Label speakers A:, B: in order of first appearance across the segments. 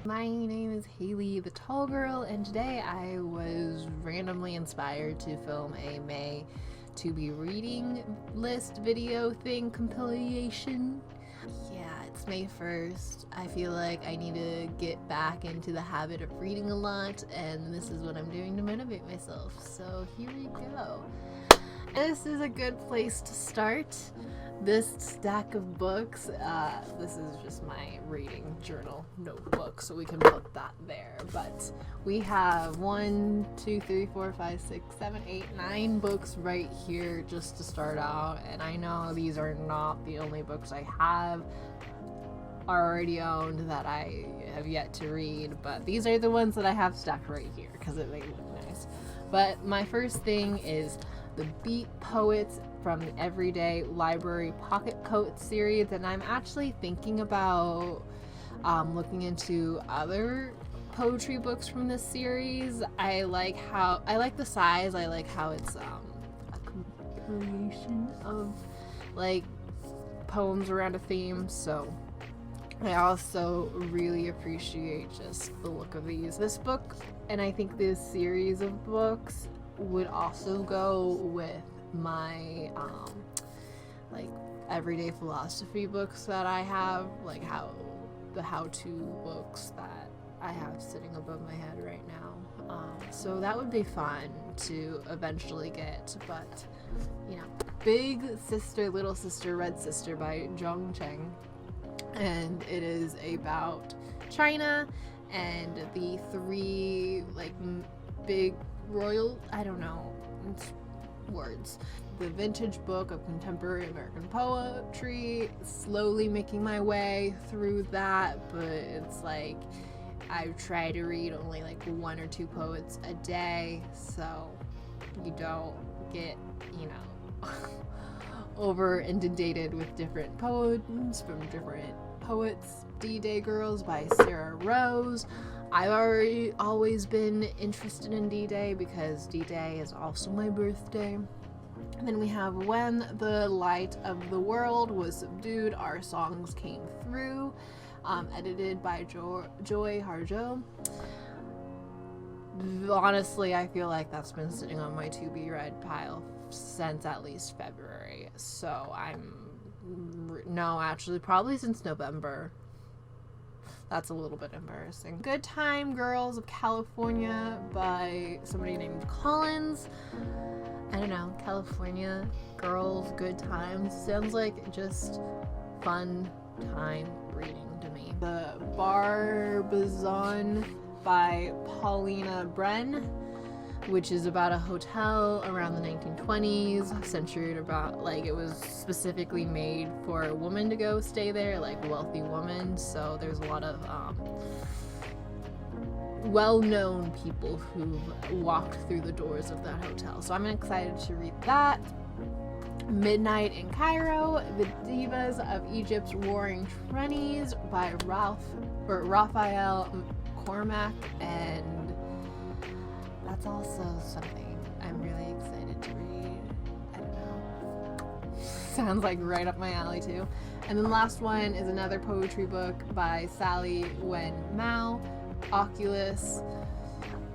A: My name is Hayley, the Tall Girl, and today I was randomly inspired to film a May to be reading list video thing compilation. Yeah, it's May 1st. I feel like I need to get back into the habit of reading a lot, and this is what I'm doing to motivate myself. So here we go. This is a good place to start. This stack of books, this is just my reading journal notebook, so we can put that there. But we have 1, 2, 3, 4, 5, 6, 7, 8, 9 books right here just to start out. And I know these are not the only books I have already owned that I have yet to read, but these are the ones that I have stacked right here because they look nice. But my first thing is the Beat Poets from the Everyday Library Pocket Coat series, and I'm actually thinking about looking into other poetry books from this series. I like the size. I like how it's a compilation of like poems around a theme. So I also really appreciate just the look of these. This book, and I think this series of books would also go with my like everyday philosophy books that I have, like the how-to books that I have sitting above my head right now. So that would be fun to eventually get. But you know, Big Sister, Little Sister, Red Sister by Zhong Cheng, and it is about China and the three like big royal, I don't know, it's words. The vintage book of contemporary American poetry, slowly making my way through that, but it's like I try to read only like 1 or 2 poets a day, so you don't get, you know, over inundated with different poems from different poets. D-Day Girls by Sarah Rose. I've always been interested in D-Day because D-Day is also my birthday. And then we have When the Light of the World Was Subdued, Our Songs Came Through, edited by Joy Harjo. Honestly, I feel like that's been sitting on my to be read pile since at least February. So probably since November. That's a little bit embarrassing. Good Time Girls of California by somebody named Collins. I don't know, California Girls, Good Times. Sounds like just fun time reading to me. The Barbizon by Paulina Bren, which is about a hotel around the 1920s, centered about, like, it was specifically made for a woman to go stay there, like, a wealthy woman. So there's a lot of well-known people who've walked through the doors of that hotel. So I'm excited to read that. Midnight in Cairo, The Divas of Egypt's Roaring Twenties by Raphael Cormac, and that's also something I'm really excited to read. I don't know. Sounds like right up my alley too. And then the last one is another poetry book by Sally Wen Mao, Oculus,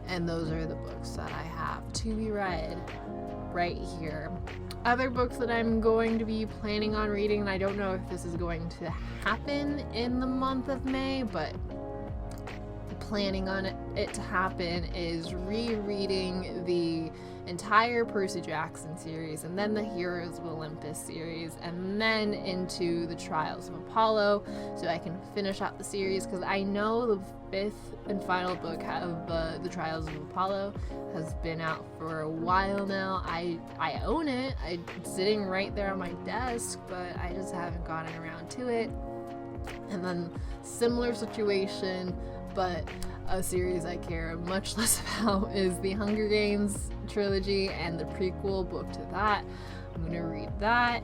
A: and those are the books that I have to be read right here. Other books that I'm going to be planning on reading, and I don't know if this is going to happen in the month of May, but planning on it to happen, is rereading the entire Percy Jackson series, and then the Heroes of Olympus series, and then into the Trials of Apollo, so I can finish out the series, because I know the fifth and final book of the Trials of Apollo has been out for a while now. I own it. It's sitting right there on my desk, but I just haven't gotten around to it. And then similar situation, but a series I care much less about, is the Hunger Games trilogy and the prequel book to that. I'm going to read that,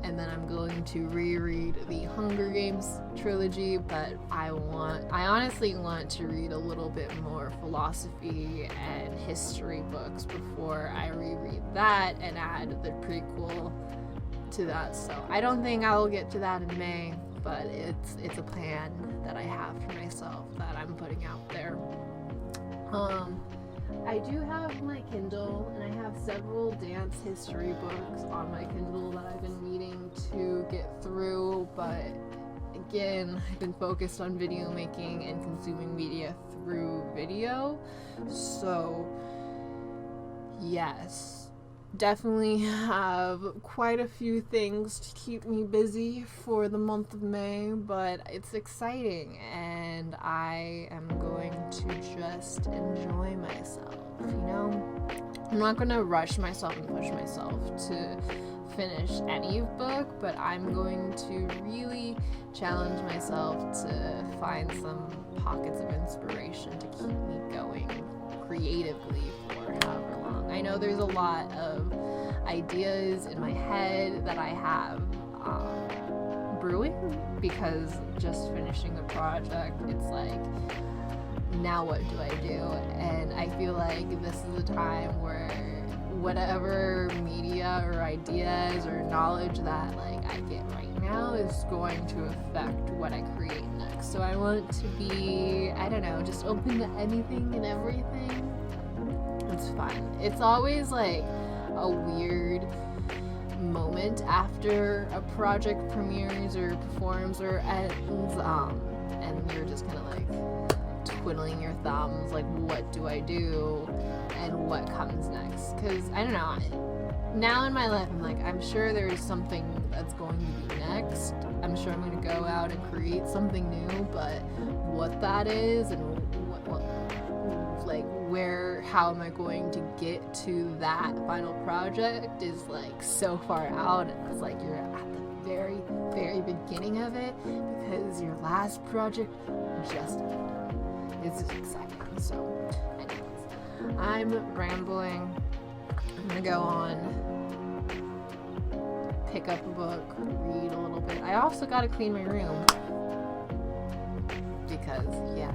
A: and then I'm going to reread the Hunger Games trilogy, but I honestly want to read a little bit more philosophy and history books before I reread that and add the prequel to that. So I don't think I'll get to that in May, but it's a plan that I have for myself that I'm putting out there. I do have my Kindle, and I have several dance history books on my Kindle that I've been needing to get through, but again, I've been focused on video making and consuming media through video. So yes, definitely have quite a few things to keep me busy for the month of May, but it's exciting, and I am going to just enjoy myself, you know? I'm not going to rush myself and push myself to finish any book, but I'm going to really challenge myself to find some pockets of inspiration to keep me going creatively for however long. I know there's a lot of ideas in my head that I have brewing, because just finishing a project, it's like, now what do I do? And I feel like this is a time where whatever media or ideas or knowledge that like I get right now is going to affect what I create next. So I want to be, I don't know, just open to anything and everything. It's fun. It's always like a weird moment after a project premieres or performs or ends, and you're just kind of like twiddling your thumbs, like, what do I do and what comes next? Because I don't know, now in my life I'm like, I'm sure there's something that's going to be next. I'm sure I'm going to go out and create something new, but what that is and what like where, how am I going to get to that final project is like so far out. It's like you're at the very, very beginning of it, because your last project just ended. It's exciting. So anyways, I'm rambling. I'm gonna go on, pick up a book, read a little bit. I also gotta clean my room, because yeah,